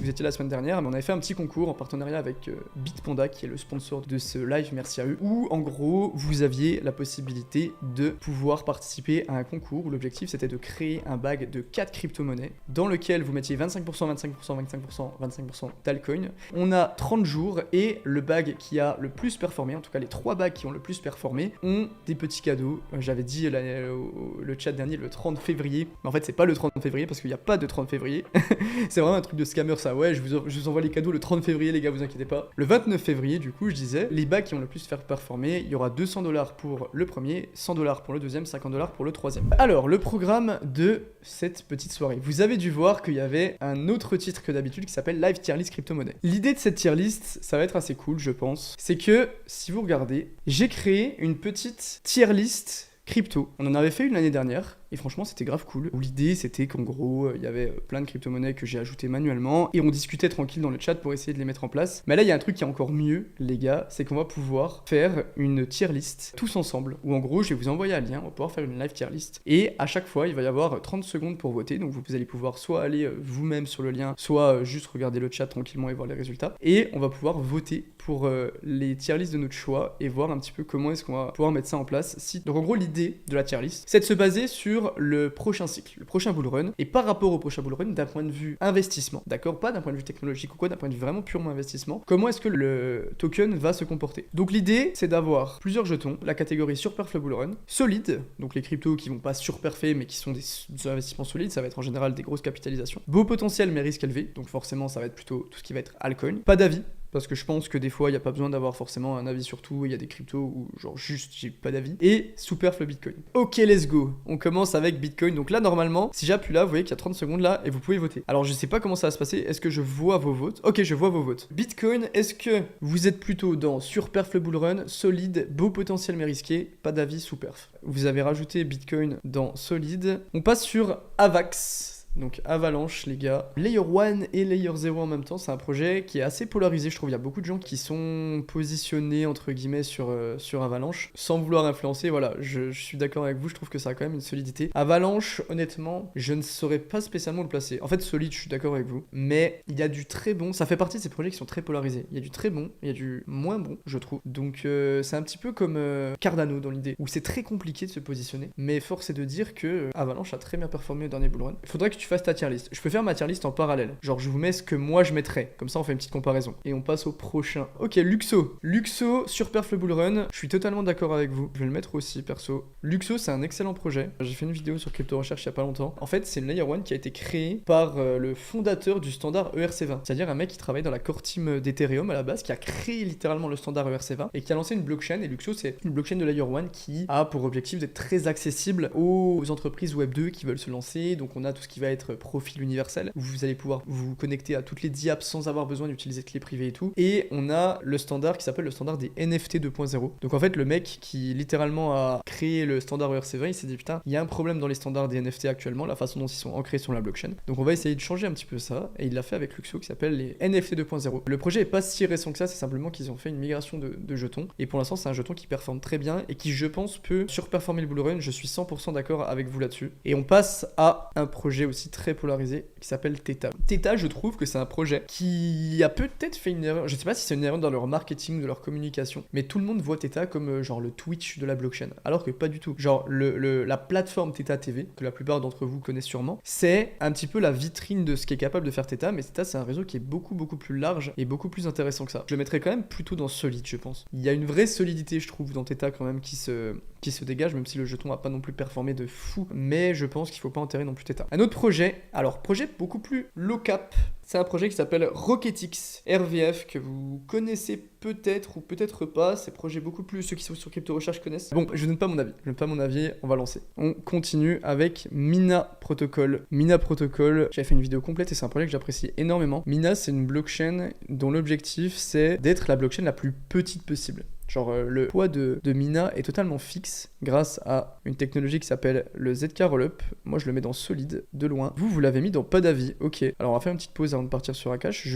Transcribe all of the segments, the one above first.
vous étiez la semaine dernière, mais on avait fait un petit concours en partenariat avec Bitpanda, qui est le sponsor de ce live, merci à eux, où en gros, vous aviez la possibilité de pouvoir participer à un concours où l'objectif c'était de créer un bag de 4 crypto-monnaies dans lequel vous mettiez 25%, 25%, 25%, 25% d'altcoin. On a 30 jours et le bag qui a le plus performé, en tout cas les 3 bags qui ont le plus performé, ont des petits cadeaux. J'avais dit le chat dernier le 30 février, mais en fait c'est pas le 30 février parce qu'il n'y a pas de 30 février. C'est vraiment un truc de scammer ça, ouais, je vous envoie les cadeaux le 30 février les gars, vous inquiétez pas. Le 29 février du coup je disais, les bags qui ont le plus performé, il y aura 200$ pour le premier, 100$ pour le deuxième, 50$ pour le troisième. Alors le programme de cette petite soirée, vous avez dû voir qu'il y avait un autre titre que d'habitude qui s'appelle Live Tier List Crypto-monnaie. L'idée de cette tier list, ça va être assez cool je pense, c'est que si vous regardez, j'ai créé une petite tier list crypto. On en avait fait une l'année dernière et franchement c'était grave cool. L'idée c'était qu'en gros il y avait plein de crypto-monnaies que j'ai ajoutées manuellement et on discutait tranquille dans le chat pour essayer de les mettre en place. Mais là il y a un truc qui est encore mieux les gars, c'est qu'on va pouvoir faire une tier list tous ensemble où en gros je vais vous envoyer un lien, on va pouvoir faire une live tier list et à chaque fois il va y avoir 30 secondes pour voter, donc vous allez pouvoir soit aller vous-même sur le lien, soit juste regarder le chat tranquillement et voir les résultats et on va pouvoir voter pour les tier lists de notre choix et voir un petit peu comment est-ce qu'on va pouvoir mettre ça en place. Donc en gros l'idée de la tier list c'est de se baser sur le prochain cycle, le prochain bull run, et par rapport au prochain bull run d'un point de vue investissement, d'accord, pas d'un point de vue technologique ou quoi, d'un point de vue vraiment purement investissement, comment est-ce que le token va se comporter. Donc l'idée c'est d'avoir plusieurs jetons, la catégorie surperf le bull run, solide, donc les cryptos qui vont pas surperfer mais qui sont des investissements solides, ça va être en général des grosses capitalisations, beau potentiel mais risque élevé, donc forcément ça va être plutôt tout ce qui va être altcoin, pas d'avis, parce que je pense que des fois, il n'y a pas besoin d'avoir forcément un avis sur tout, il y a des cryptos où genre juste j'ai pas d'avis, et superf le Bitcoin. Ok, let's go, on commence avec Bitcoin, donc là normalement, si j'appuie là, vous voyez qu'il y a 30 secondes là, et vous pouvez voter. Alors je sais pas comment ça va se passer, est-ce que je vois vos votes? Ok, je vois vos votes. Bitcoin, est-ce que vous êtes plutôt dans surperf le bull run, solide, beau potentiel mais risqué, pas d'avis, sous-perf? Vous avez rajouté Bitcoin dans solide. On passe sur Avax. Donc Avalanche les gars, Layer 1 et Layer 0 en même temps, c'est un projet qui est assez polarisé je trouve, il y a beaucoup de gens qui sont positionnés entre guillemets sur Avalanche, sans vouloir influencer, voilà, je suis d'accord avec vous, je trouve que ça a quand même une solidité. Avalanche, honnêtement, je ne saurais pas spécialement le placer, en fait solide je suis d'accord avec vous, mais il y a du très bon, ça fait partie de ces projets qui sont très polarisés, il y a du très bon, il y a du moins bon je trouve, donc c'est un petit peu comme Cardano dans l'idée, où c'est très compliqué de se positionner, mais force est de dire que Avalanche a très bien performé au dernier bull run. Il faudrait que tu fasses ta tier list. Je peux faire ma tier list en parallèle. Genre, je vous mets ce que moi je mettrais. Comme ça, on fait une petite comparaison. Et on passe au prochain. Ok, Luxo. Luxo, surperf le bull run. Je suis totalement d'accord avec vous. Je vais le mettre aussi, perso. Luxo, c'est un excellent projet. J'ai fait une vidéo sur Crypto Recherche il y a pas longtemps. En fait, c'est une Layer 1 qui a été créée par le fondateur du standard ERC20. C'est-à-dire un mec qui travaille dans la core team d'Ethereum à la base, qui a créé littéralement le standard ERC20 et qui a lancé une blockchain. Et Luxo, c'est une blockchain de Layer 1 qui a pour objectif d'être très accessible aux entreprises Web 2 qui veulent se lancer. Donc, on a tout ce qui va être profil universel, où vous allez pouvoir vous connecter à toutes les diaps sans avoir besoin d'utiliser de clés privées et tout. Et on a le standard qui s'appelle le standard des NFT 2.0. Donc en fait, le mec qui littéralement a créé le standard ERC20, il s'est dit putain, il y a un problème dans les standards des NFT actuellement, la façon dont ils sont ancrés sur la blockchain. Donc on va essayer de changer un petit peu ça, et il l'a fait avec Luxo qui s'appelle les NFT 2.0. Le projet est pas si récent que ça, c'est simplement qu'ils ont fait une migration de jetons, et pour l'instant c'est un jeton qui performe très bien et qui je pense peut surperformer le bull run. Je suis 100% d'accord avec vous là-dessus. Et on passe à un projet aussi très polarisé qui s'appelle Theta. Theta, je trouve que c'est un projet qui a peut-être fait une erreur, je sais pas si c'est une erreur dans leur marketing, de leur communication, mais tout le monde voit Theta comme genre le Twitch de la blockchain, alors que pas du tout. Genre la plateforme Theta TV, que la plupart d'entre vous connaissent sûrement, c'est un petit peu la vitrine de ce qui est capable de faire Theta, mais Theta c'est un réseau qui est beaucoup plus large et beaucoup plus intéressant que ça. Je le mettrais quand même plutôt dans solide, je pense. Il y a une vraie solidité, je trouve, dans Theta quand même qui se dégage, même si le jeton a pas non plus performé de fou, mais je pense qu'il faut pas enterrer non plus Theta. Un autre projet, alors projet beaucoup plus low cap, c'est un projet qui s'appelle Rocketix RVF, que vous connaissez peut-être ou peut-être pas, c'est projet beaucoup plus, ceux qui sont sur Crypto Recherche connaissent. Bon, je donne pas mon avis, on va lancer. On continue avec Mina Protocol. Mina Protocol, j'avais fait une vidéo complète et c'est un projet que j'apprécie énormément. Mina, c'est une blockchain dont l'objectif c'est d'être la blockchain la plus petite possible. Genre le poids de Mina est totalement fixe grâce à une technologie qui s'appelle le ZK Rollup. Moi je le mets dans solide de loin. Vous l'avez mis dans pas d'avis. Ok. Alors on va faire une petite pause avant de partir sur Akash.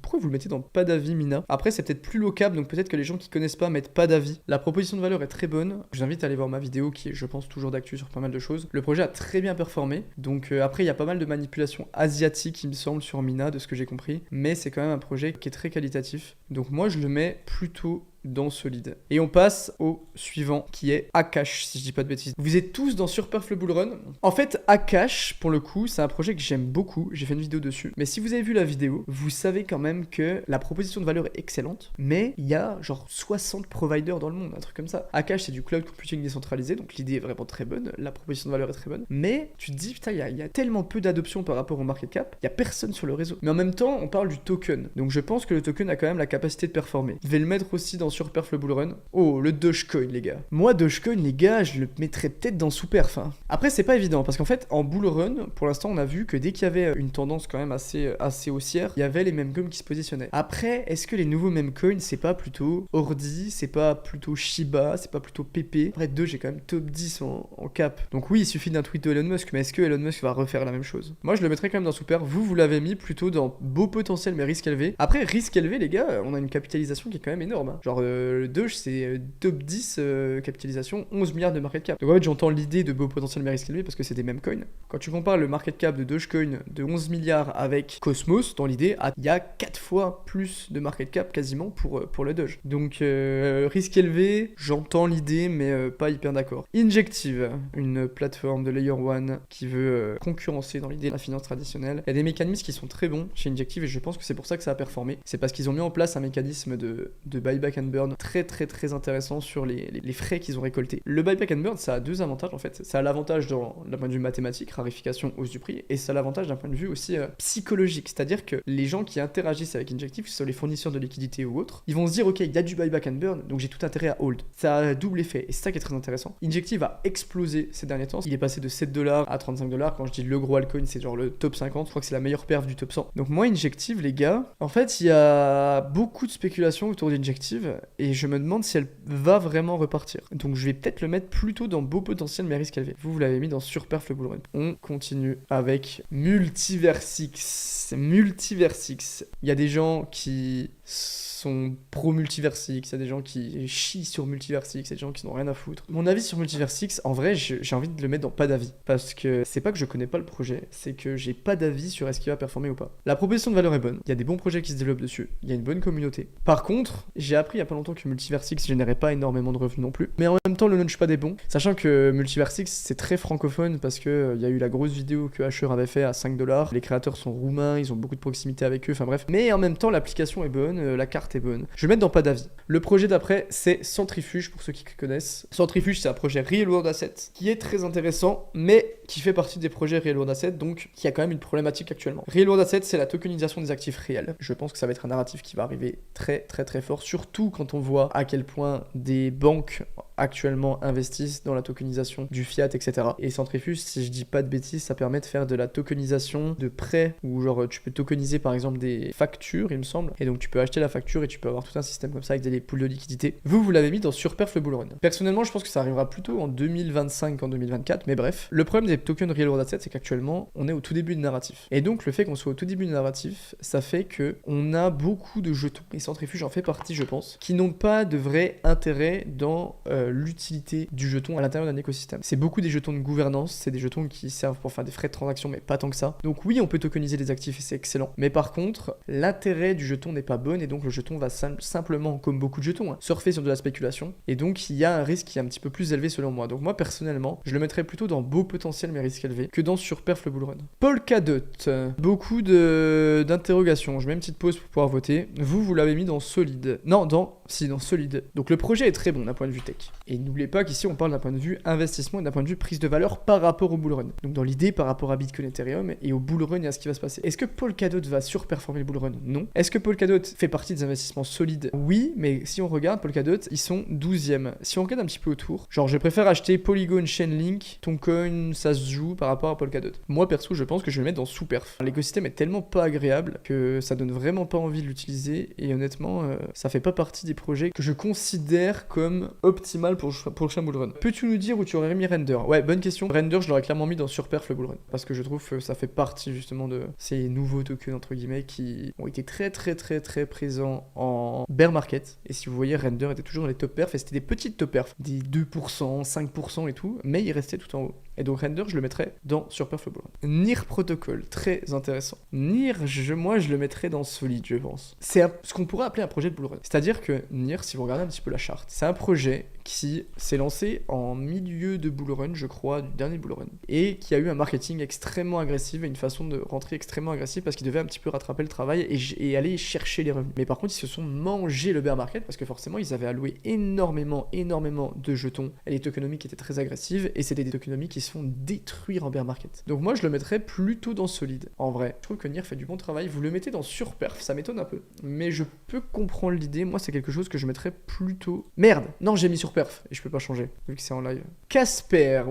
Pourquoi vous le mettez dans pas d'avis Mina? Après c'est peut-être plus low-cap, donc peut-être que les gens qui connaissent pas mettent pas d'avis. La proposition de valeur est très bonne. Je vous invite à aller voir ma vidéo qui est, je pense, toujours d'actu sur pas mal de choses. Le projet a très bien performé. Donc après il y a pas mal de manipulations asiatiques il me semble sur Mina de ce que j'ai compris. Mais c'est quand même un projet qui est très qualitatif. Donc moi je le mets plutôt dans solide. Et on passe au suivant qui est Akash, si je dis pas de bêtises. Vous êtes tous dans Surperf le Bull Run. En fait, Akash, pour le coup, c'est un projet que j'aime beaucoup. J'ai fait une vidéo dessus. Mais si vous avez vu la vidéo, vous savez quand même que la proposition de valeur est excellente. Mais il y a genre 60 providers dans le monde, un truc comme ça. Akash, c'est du cloud computing décentralisé. Donc l'idée est vraiment très bonne. La proposition de valeur est très bonne. Mais tu te dis, putain, il y a tellement peu d'adoption par rapport au market cap. Il y a personne sur le réseau. Mais en même temps, on parle du token. Donc je pense que le token a quand même la capacité de performer. Je vais le mettre aussi dans Surperf le Bull Run. Oh, le Dogecoin, les gars. Moi, Dogecoin, les gars, je le mettrais peut-être dans Sous-Perf. Hein. Après, c'est pas évident, parce qu'en fait, en Bull Run, pour l'instant, on a vu que dès qu'il y avait une tendance quand même assez haussière, il y avait les meme coins qui se positionnaient. Après, est-ce que les nouveaux meme coins, c'est pas plutôt Ordi, c'est pas plutôt Shiba, c'est pas plutôt PP? Après, Doge est quand même top 10 en cap. Donc oui, il suffit d'un tweet de Elon Musk, mais est-ce que Elon Musk va refaire la même chose? Moi, je le mettrais quand même dans Sous-Perf. Vous l'avez mis plutôt dans beau potentiel, mais risque élevé. Après, risque élevé, les gars, on a une capitalisation qui est quand même énorme. Hein. Genre, le Doge, c'est top 10 capitalisation, 11 milliards de market cap. Donc en fait, j'entends l'idée de beau potentiel mais risque élevé parce que c'est des mêmes coins. Quand tu compares le market cap de Dogecoin de 11 milliards avec Cosmos, dans l'idée, il y a 4 fois plus de market cap quasiment pour le Doge. Donc risque élevé, j'entends l'idée mais pas hyper d'accord. Injective, une plateforme de Layer 1 qui veut concurrencer dans l'idée la finance traditionnelle. Il y a des mécanismes qui sont très bons chez Injective et je pense que c'est pour ça que ça a performé. C'est parce qu'ils ont mis en place un mécanisme de buyback and burn très intéressant sur les frais qu'ils ont récoltés. Le buyback and burn, ça a deux avantages en fait. Ça a l'avantage d'un point de vue mathématique, rarification, hausse du prix, et ça a l'avantage d'un point de vue aussi psychologique. C'est-à-dire que les gens qui interagissent avec Injective, que ce soit les fournisseurs de liquidités ou autres, ils vont se dire ok, il y a du buyback and burn, donc j'ai tout intérêt à hold. Ça a un double effet, et c'est ça qui est très intéressant. Injective a explosé ces derniers temps. Il est passé de 7$ à 35$. Quand je dis le gros altcoin, c'est genre le top 50. Je crois que c'est la meilleure perf du top 100. Donc moi, Injective, les gars, en fait, il y a beaucoup de spéculation autour d'Injective, et je me demande si elle va vraiment repartir. Donc je vais peut-être le mettre plutôt dans beau potentiel mais risque élevé. Vous l'avez mis dans Surperf le Bull Run. On continue avec Multiversix. Multiversix. Il y a des gens qui sont pro Multiversix, il y a des gens qui chient sur Multiversix, il y a des gens qui n'ont rien à foutre. Mon avis sur Multiversix, en vrai, j'ai envie de le mettre dans pas d'avis. Parce que c'est pas que je connais pas le projet, c'est que j'ai pas d'avis sur est-ce qu'il va performer ou pas. La proposition de valeur est bonne, il y a des bons projets qui se développent dessus, il y a une bonne communauté. Par contre, j'ai appris il y a pas longtemps que Multiversix générait pas énormément de revenus non plus. Mais en même temps, le launchpad est bon, sachant que Multiversix, c'est très francophone parce que il y a eu la grosse vidéo que Asher avait fait à 5$. Les créateurs sont roumains, ils ont beaucoup de proximité avec eux, enfin bref. Mais en même temps, l'application est bonne, la carte est bonne. Je vais mettre dans pas d'avis. Le projet d'après, c'est Centrifuge, pour ceux qui connaissent. Centrifuge, c'est un projet Real World Asset qui est très intéressant, mais qui fait partie des projets Real World Asset, donc qui a quand même une problématique actuellement. Real World Asset, c'est la tokenisation des actifs réels. Je pense que ça va être un narratif qui va arriver très fort, surtout quand on voit à quel point des banques actuellement investissent dans la tokenisation du fiat, etc. Et Centrifuge, si je dis pas de bêtises, ça permet de faire de la tokenisation de prêts, où genre tu peux tokeniser par exemple des factures, il me semble, et donc tu peux acheter la facture et tu peux avoir tout un système comme ça avec des poules de liquidité. Vous l'avez mis dans Surperf le Bull Run. Personnellement, je pense que ça arrivera plutôt en 2025 qu'en 2024, mais bref. Le problème des tokens Real World Assets, c'est qu'actuellement, on est au tout début du narratif. Et donc, le fait qu'on soit au tout début du narratif, ça fait que on a beaucoup de jetons, et Centrifuge en fait partie, je pense, qui n'ont pas de vrai intérêt dans l'utilité du jeton à l'intérieur d'un écosystème. C'est beaucoup des jetons de gouvernance, c'est des jetons qui servent pour faire des frais de transaction, mais pas tant que ça. Donc oui, on peut tokeniser des actifs et c'est excellent. Mais par contre, l'intérêt du jeton n'est pas bon, et donc le jeton va simplement, comme beaucoup de jetons, surfer sur de la spéculation. Et donc, il y a un risque qui est un petit peu plus élevé selon moi. Donc moi, personnellement, je le mettrais plutôt dans beau potentiel mais risque élevé que dans Surperf le Bull Run. Polkadot. Beaucoup d'interrogations. Je mets une petite pause pour pouvoir voter. Vous l'avez mis dans solide. Non, dans solide. Donc le projet est très bon d'un point de vue tech. Et n'oubliez pas qu'ici, on parle d'un point de vue investissement et d'un point de vue prise de valeur par rapport au Bull Run. Donc dans l'idée, par rapport à Bitcoin, Ethereum et au Bull Run et à ce qui va se passer. Est-ce que Polkadot va surperformer le Bull Run? Non. Est-ce que Polkadot fait partie des investissements solides? Oui, mais si on regarde Polkadot, ils sont 12e. Si on regarde un petit peu autour, genre je préfère acheter Polygon, Chainlink, Toncoin, ça se joue par rapport à Polkadot. Moi perso, je pense que je vais le mettre dans sous-perf. L'écosystème est tellement pas agréable que ça donne vraiment pas envie de l'utiliser et honnêtement, ça fait pas partie des projets que je considère comme optimal pour le prochain bull run. Peux-tu nous dire où tu aurais mis Render? Ouais, bonne question. Render, je l'aurais clairement mis dans Surperf le bull run. Parce que je trouve que ça fait partie justement de ces nouveaux tokens entre guillemets qui ont été très présents en bear market. Et si vous voyez, Render était toujours dans les top perfs et c'était des petites top perfs, des 2%, 5% et tout, mais il restait tout en haut. Et donc Render, je le mettrais dans Surperf le bull run. NIR Protocol, très intéressant. NIR, moi je le mettrais dans Solid, je pense. C'est ce qu'on pourrait appeler un projet de bull run. C'est-à-dire que NIR, si vous regardez un petit peu la charte, c'est un projet qui s'est lancé en milieu de bull run, je crois, du dernier bull run, et qui a eu un marketing extrêmement agressif et une façon de rentrer extrêmement agressive parce qu'ils devaient un petit peu rattraper le travail et aller chercher les revenus. Mais par contre, ils se sont mangés le bear market parce que forcément, ils avaient alloué énormément de jetons et les tokenomiques étaient très agressives et c'était des tokenomiques qui se font détruire en bear market. Donc moi, je le mettrais plutôt dans Solide. En vrai, je trouve que NIR fait du bon travail. Vous le mettez dans Surperf, ça m'étonne un peu, mais je peux comprendre l'idée. Moi, c'est quelque chose que je mettrais plutôt... Merde, non, j'ai mis Surperf et je peux pas changer vu que c'est en live. Casper,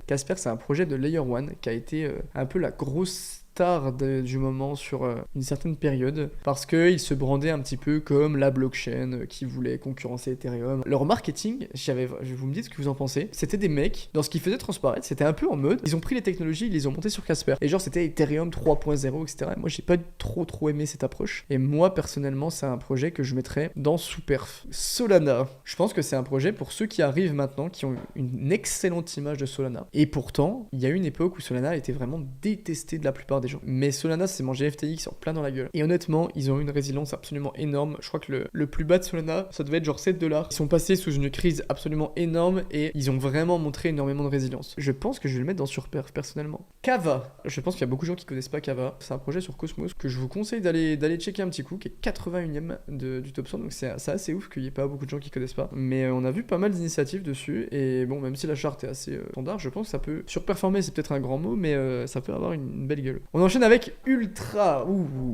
Casper, c'est un projet de Layer One qui a été un peu la grosse star du moment sur une certaine période parce qu'ils se brandaient un petit peu comme la blockchain qui voulait concurrencer Ethereum. Leur marketing, vous me dites ce que vous en pensez, c'était des mecs, dans ce qu'ils faisaient transparaître, c'était un peu en mode, ils ont pris les technologies, ils les ont montées sur Casper. Et genre c'était Ethereum 3.0, etc. Et moi j'ai pas trop aimé cette approche. Et moi personnellement, c'est un projet que je mettrais dans Superf. Solana, je pense que c'est un projet pour ceux qui arrivent maintenant, qui ont une excellente image de Solana. Et pourtant, il y a eu une époque où Solana était vraiment détesté de la plupart des gens. Mais Solana s'est mangé FTX en plein dans la gueule. Et honnêtement, ils ont eu une résilience absolument énorme. Je crois que le plus bas de Solana, ça devait être genre 7$. Ils sont passés sous une crise absolument énorme et ils ont vraiment montré énormément de résilience. Je pense que je vais le mettre dans Surperf personnellement. Kava. Je pense qu'il y a beaucoup de gens qui connaissent pas Kava. C'est un projet sur Cosmos que je vous conseille d'aller checker un petit coup, qui est 81ème du top 100. Donc c'est assez ouf qu'il n'y ait pas beaucoup de gens qui connaissent pas. Mais on a vu pas mal d'initiatives dessus. Et bon, même si la charte est assez standard, je pense que ça peut surperformer, c'est peut-être un grand mot, mais ça peut avoir une belle gueule. On enchaîne avec Ultra.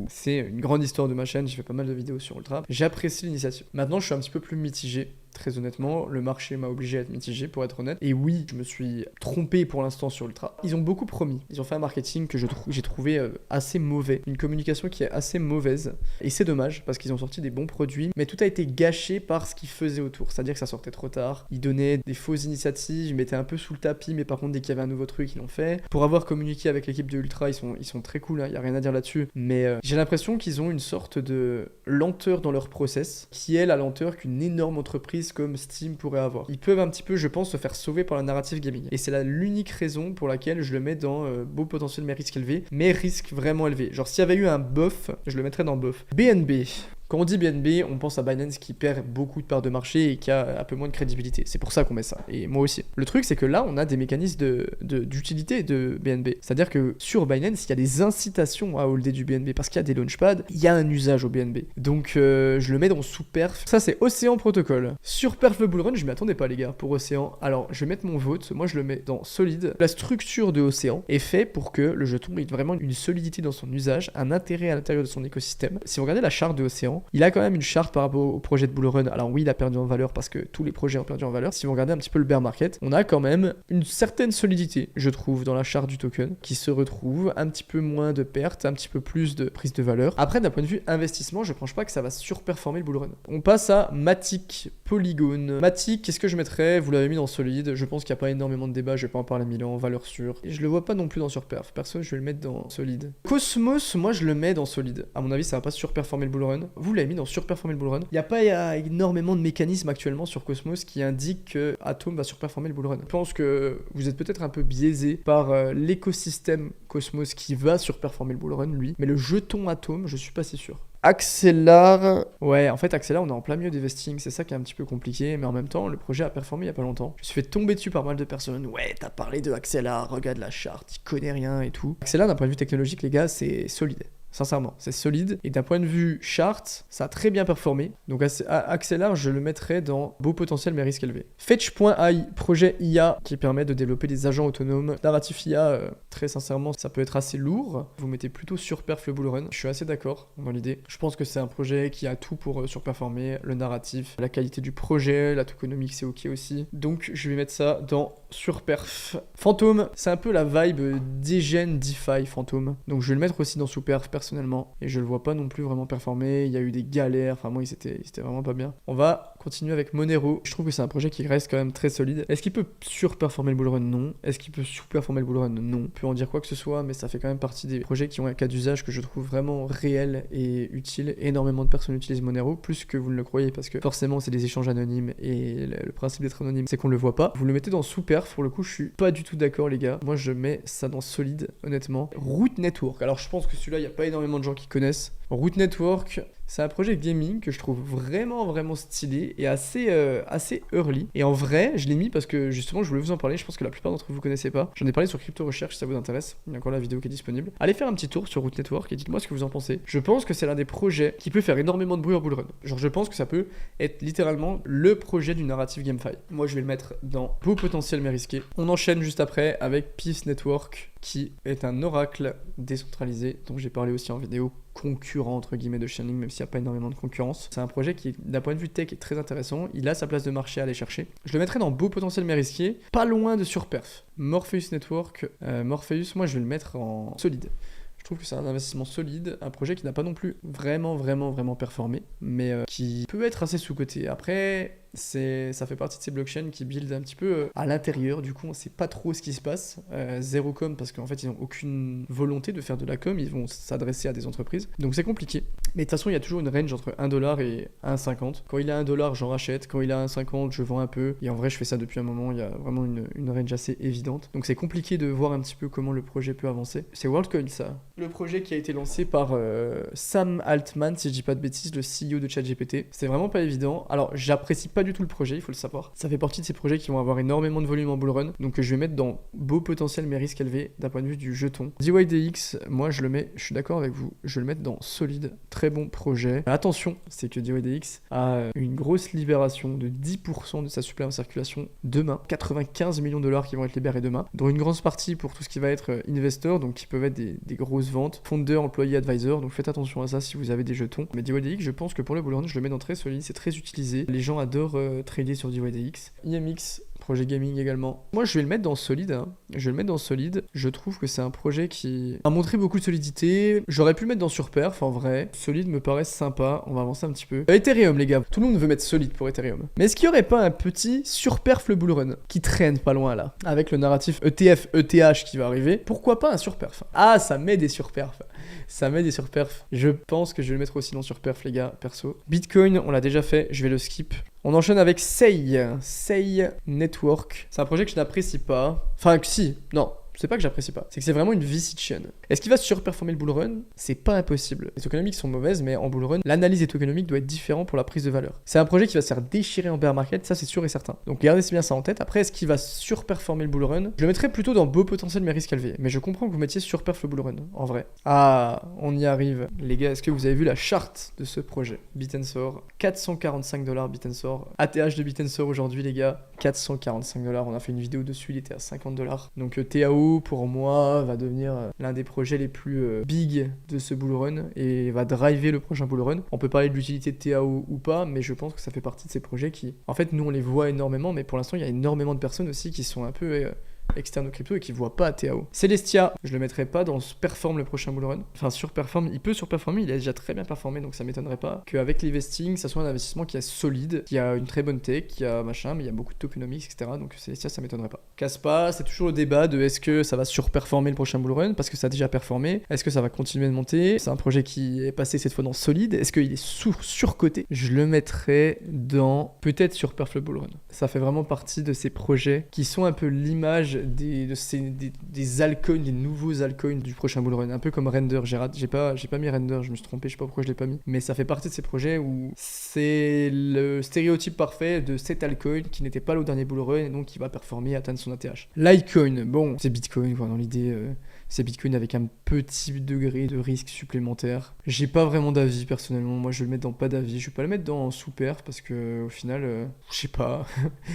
C'est une grande histoire de ma chaîne, j'ai fait pas mal de vidéos sur Ultra. J'apprécie l'initiative. Maintenant, je suis un petit peu plus mitigé. Très honnêtement, le marché m'a obligé à être mitigé pour être honnête. Et oui, je me suis trompé pour l'instant sur Ultra. Ils ont beaucoup promis. Ils ont fait un marketing que j'ai trouvé assez mauvais. Une communication qui est assez mauvaise. Et c'est dommage parce qu'ils ont sorti des bons produits. Mais tout a été gâché par ce qu'ils faisaient autour. C'est-à-dire que ça sortait trop tard. Ils donnaient des fausses initiatives. Ils mettaient un peu sous le tapis. Mais par contre, dès qu'il y avait un nouveau truc, ils l'ont fait. Pour avoir communiqué avec l'équipe de Ultra, ils sont très cool. Il n'y a rien à dire là-dessus. Mais j'ai l'impression qu'ils ont une sorte de lenteur dans leur process. Qui est la lenteur qu'une énorme entreprise comme Steam pourrait avoir. Ils peuvent un petit peu, je pense, se faire sauver par la narrative gaming. Et c'est l'unique raison pour laquelle je le mets dans beau potentiel mais risque élevé, mais risque vraiment élevé. Genre s'il y avait eu un buff, je le mettrais dans buff. BNB. Quand on dit BNB, on pense à Binance qui perd beaucoup de parts de marché et qui a un peu moins de crédibilité. C'est pour ça qu'on met ça. Et moi aussi. Le truc, c'est que là, on a des mécanismes d'utilité de BNB. C'est-à-dire que sur Binance, il y a des incitations à holder du BNB parce qu'il y a des launchpads, il y a un usage au BNB. Donc, je le mets dans sous-perf. Ça, c'est Océan Protocol. Sur Perf le Bull Run, je m'y attendais pas, les gars, pour Océan. Alors, je vais mettre mon vote. Moi, je le mets dans Solide. La structure de Océan est faite pour que le jeton ait vraiment une solidité dans son usage, un intérêt à l'intérieur de son écosystème. Si vous regardez la charte de Océan, il a quand même une charte par rapport au projet de bull run. Alors oui, il a perdu en valeur parce que tous les projets ont perdu en valeur. Si vous regardez un petit peu le bear market, on a quand même une certaine solidité, je trouve, dans la charte du token, qui se retrouve un petit peu moins de pertes, un petit peu plus de prise de valeur. Après, d'un point de vue investissement, je pense pas que ça va surperformer le bull run. On passe à Matic, Polygon. Matic, qu'est-ce que je mettrais? Vous l'avez mis dans solide. Je pense qu'il n'y a pas énormément de débat, je vais pas en parler 1000 ans, valeur sûre. Et je le vois pas non plus dans surperf. Perso, je vais le mettre dans solide. Cosmos, moi je le mets dans solide. À mon avis, ça va pas surperformer le bull run. Vous l'avez mis dans surperformer le bull run. Il n'y a pas énormément de mécanismes actuellement sur Cosmos qui indiquent que Atom va surperformer le bull run. Je pense que vous êtes peut-être un peu biaisé par l'écosystème Cosmos qui va surperformer le bull run, lui. Mais le jeton Atom, je suis pas si sûr. Axelar. Ouais, en fait, Axelar, on est en plein milieu des vesting, c'est ça qui est un petit peu compliqué, mais en même temps, le projet a performé il y a pas longtemps. Je me suis fait tomber dessus par mal de personnes. Ouais, t'as parlé de Axelar, regarde la charte, il connaît rien et tout. Axelar, d'un point de vue technologique, les gars, c'est solide. Sincèrement, c'est solide. Et d'un point de vue chart, ça a très bien performé. Donc Axelar, je le mettrais dans beau potentiel mais risque élevé. Fetch.ai, projet IA qui permet de développer des agents autonomes. Narratif IA, très sincèrement, ça peut être assez lourd. Vous mettez plutôt sur perf le bull run. Je suis assez d'accord dans l'idée. Je pense que c'est un projet qui a tout pour surperformer. Le narratif, la qualité du projet, la tokenomique, c'est ok aussi. Donc je vais mettre ça dans surperf. Fantôme, c'est un peu la vibe dégène DeFi Fantôme. Donc je vais le mettre aussi dans sous-perf. personnellement et je le vois pas non plus vraiment performer. Il y a eu des galères, enfin moi il était vraiment pas bien. On va continuer avec Monero. Je trouve que c'est un projet qui reste quand même très solide. Est-ce qu'il peut surperformer le bullrun? Non. Est-ce qu'il peut sous-performer le bullrun? Non. On peut en dire quoi que ce soit, mais ça fait quand même partie des projets qui ont un cas d'usage que je trouve vraiment réel et utile. Énormément de personnes utilisent Monero, plus que vous ne le croyez, parce que forcément c'est des échanges anonymes et le principe d'être anonyme c'est qu'on le voit pas. Vous le mettez dans sous-perf, pour le coup je suis pas du tout d'accord les gars. Moi je mets ça dans solide honnêtement. Root Network, alors je pense que celui-là il n'y a pas énormément de gens qui connaissent. Root Network, c'est un projet gaming que je trouve vraiment stylé et assez early. Et en vrai, je l'ai mis parce que justement, je voulais vous en parler. Je pense que la plupart d'entre vous connaissez pas. J'en ai parlé sur Crypto Recherche si ça vous intéresse. Il y a encore la vidéo qui est disponible. Allez faire un petit tour sur Root Network et dites-moi ce que vous en pensez. Je pense que c'est l'un des projets qui peut faire énormément de bruit en bullrun. Genre, je pense que ça peut être littéralement le projet du narrative GameFi. Moi, je vais le mettre dans beau potentiel mais risqué. On enchaîne juste après avec Peace Network, qui est un oracle décentralisé dont j'ai parlé aussi en vidéo, concurrent entre guillemets de Chainlink, même s'il n'y a pas énormément de concurrence. C'est un projet qui, d'un point de vue tech, est très intéressant. Il a sa place de marché à aller chercher. Je le mettrai dans beau potentiel mais risqué, pas loin de surperf. Morpheus Network, Morpheus, moi je vais le mettre en solide. Je trouve que c'est un investissement solide, un projet qui n'a pas non plus vraiment performé, mais qui peut être assez sous-coté. Après, ça fait partie de ces blockchains qui build un petit peu à l'intérieur, du coup on sait pas trop ce qui se passe. Zéro com, parce qu'en fait ils n'ont aucune volonté de faire de la com, ils vont s'adresser à des entreprises, donc c'est compliqué. Mais de toute façon il y a toujours une range entre 1$ et 1,50. Quand il est à 1$, j'en rachète, quand il est à 1,50, je vends un peu, et en vrai je fais ça depuis un moment, il y a vraiment une range assez évidente. Donc c'est compliqué de voir un petit peu comment le projet peut avancer. C'est WorldCoin ça. Le projet qui a été lancé par Sam Altman, si je dis pas de bêtises, le CEO de ChatGPT. C'est vraiment pas évident. Alors j'apprécie pas du tout le projet, il faut le savoir. Ça fait partie de ces projets qui vont avoir énormément de volume en bullrun, donc je vais mettre dans beau potentiel mais risque élevé d'un point de vue du jeton. DYDX, moi je suis d'accord avec vous, je vais le mettre dans solide, très bon projet. Attention, c'est que DYDX a une grosse libération de 10% de sa supply en circulation demain, 95 millions de dollars qui vont être libérés demain, dont une grosse partie pour tout ce qui va être investor, donc qui peuvent être des grosses ventes, founder, employé, advisor, donc faites attention à ça si vous avez des jetons. Mais DYDX, je pense que pour le bullrun, je le mets dans très solide, c'est très utilisé, les gens adorent trader sur DYDX. IMX, projet gaming également. Moi je vais le mettre dans solide, hein. Je vais le mettre dans solide. Je trouve que c'est un projet qui a montré beaucoup de solidité. J'aurais pu le mettre dans surperf en vrai. Solide me paraît sympa, on va avancer un petit peu. Ethereum les gars, tout le monde veut mettre solide pour Ethereum. Mais est-ce qu'il y aurait pas un petit surperf le bullrun qui traîne pas loin là, avec le narratif ETF, ETH qui va arriver? Pourquoi pas un surperf? Ah, ça met des surperfs. Ça met des surperfs. Je pense que je vais le mettre aussi dans surperf les gars, perso. Bitcoin, on l'a déjà fait, je vais le skip. On enchaîne avec Sei Network. C'est un projet que je n'apprécie pas. Enfin, si, non. C'est pas que j'apprécie pas, c'est que c'est vraiment une VC chain. Est-ce qu'il va surperformer le bullrun? C'est pas impossible. Les tokenomics sont mauvaises, mais en bullrun, l'analyse des tokenomics doit être différente pour la prise de valeur. C'est un projet qui va se faire déchirer en bear market, ça c'est sûr et certain. Donc gardez bien ça en tête. Après, est-ce qu'il va surperformer le bullrun? Je le mettrais plutôt dans beau potentiel mais risque élevé. Mais je comprends que vous mettiez surperf le bullrun, en vrai. Ah, on y arrive. Les gars, est-ce que vous avez vu la charte de ce projet? Bitensor, $445 Bitensor. ATH de Bitensor aujourd'hui, les gars, $445. On a fait une vidéo dessus, il était à $50. Donc TAO, pour moi, va devenir l'un des projets les plus big de ce bullrun et va driver le prochain bullrun. On peut parler de l'utilité de TAO ou pas, mais je pense que ça fait partie de ces projets qui, en fait, nous on les voit énormément, mais pour l'instant il y a énormément de personnes aussi qui sont un peu externes au crypto et qui voient pas TAO. Celestia, je le mettrai pas dans perform le prochain bullrun. Enfin surperform, il peut surperformer, il a déjà très bien performé, donc ça m'étonnerait pas qu'avec les vestings, ça soit un investissement qui est solide, qui a une très bonne tech, qui a machin, mais il y a beaucoup de tokenomics, etc. Donc Celestia, ça m'étonnerait pas. Caspa, c'est toujours le débat de est-ce que ça va surperformer le prochain bullrun parce que ça a déjà performé, est-ce que ça va continuer de monter? C'est un projet qui est passé cette fois dans solide, est-ce qu'il est surcoté? Je le mettrais dans peut-être surperf le bullrun. Ça fait vraiment partie de ces projets qui sont un peu l'image des altcoins, des nouveaux altcoins du prochain bullrun, un peu comme Render. J'ai pas mis Render, je me suis trompé, je sais pas pourquoi je l'ai pas mis, mais ça fait partie de ces projets où c'est le stéréotype parfait de cet altcoin qui n'était pas là au dernier bullrun et donc qui va performer et atteindre son ATH. Litecoin, bon, c'est Bitcoin quoi, dans l'idée. C'est Bitcoin avec un petit degré de risque supplémentaire. J'ai pas vraiment d'avis personnellement, moi je vais le mettre dans pas d'avis, je vais pas le mettre dans sous-perf parce que au final, je sais pas,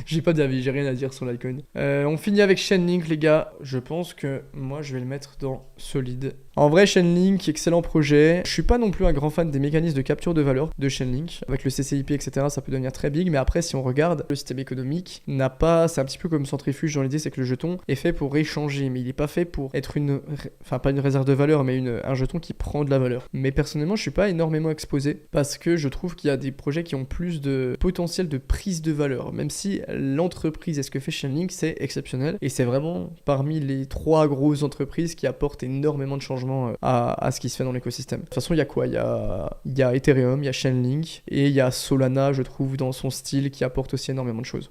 j'ai pas d'avis, j'ai rien à dire sur Litecoin. On finit avec Chainlink les gars, je pense que moi je vais le mettre dans solide. En vrai Chainlink, excellent projet. Je suis pas non plus un grand fan des mécanismes de capture de valeur de Chainlink. Avec le CCIP etc ça peut devenir très big, mais après si on regarde le système économique n'a pas, c'est un petit peu comme Centrifuge dans l'idée c'est que le jeton est fait pour échanger, mais il est pas fait pour être une enfin pas une réserve de valeur, mais un jeton qui prend de la valeur. Mais personnellement, je suis pas énormément exposé parce que je trouve qu'il y a des projets qui ont plus de potentiel de prise de valeur, même si l'entreprise et ce que fait Chainlink, c'est exceptionnel et c'est vraiment parmi les 3 grosses entreprises qui apportent énormément de changements à ce qui se fait dans l'écosystème. De toute façon, il y a quoi? Il y a Ethereum, il y a Chainlink et il y a Solana, je trouve, dans son style qui apporte aussi énormément de choses.